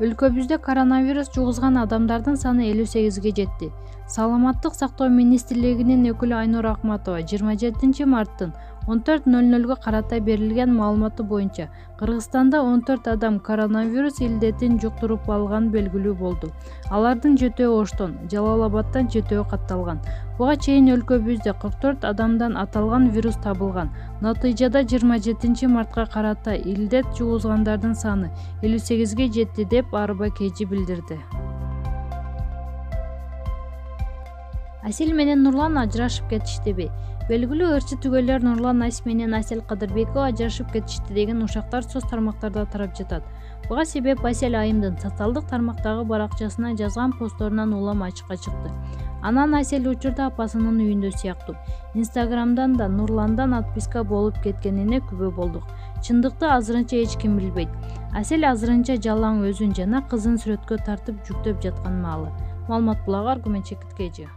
Өлкөбүздө коронавирус жугузган адамдардын саны 58ге жетти. Саламаттык сактоо министрлигинин өкүлү Айнур Акматова 27 марттын 14:00 карата берилген маалыматы боюнча Кыргызстанда 14 адам коронавирус илдетин жуктуруп алганы белгилүү болду. Алардын 7-өө Оштон, Жалал-Абадтан 7-өө катталган. Буга чейин өлкөбүздө 44 адамдан аталган вирус табылган. Натыйжада 27 мартка карата илдет жугузгандардын саны 58ге жетти деп Арба Кежи билдирди. Асел менен Нурлан ажырашып кетиштиби? Белгилүү ырчы түгөлдөр Нурлан Ась менен Асел Кадырбекова ажырашып кетишти деген ушактар соц тармактарда тарап жатат. Буга себеп Асел Айымдын социалдык тармактагы баракчасына жазган постторунан улам ачыкка чыкты. Анан Асел учурда апасынын үйүндө сыяктуу. Инстаграмдан да Нурландан отписка болуп кеткенине күбө болдук. Чындыкты азырынча эч ким билбейт. Асел азырынча жалаң өзүн жана кызын сүрөткө тартып жүктөп жаткан маалы. Маалымат булагы Аргумент Чекиткежи.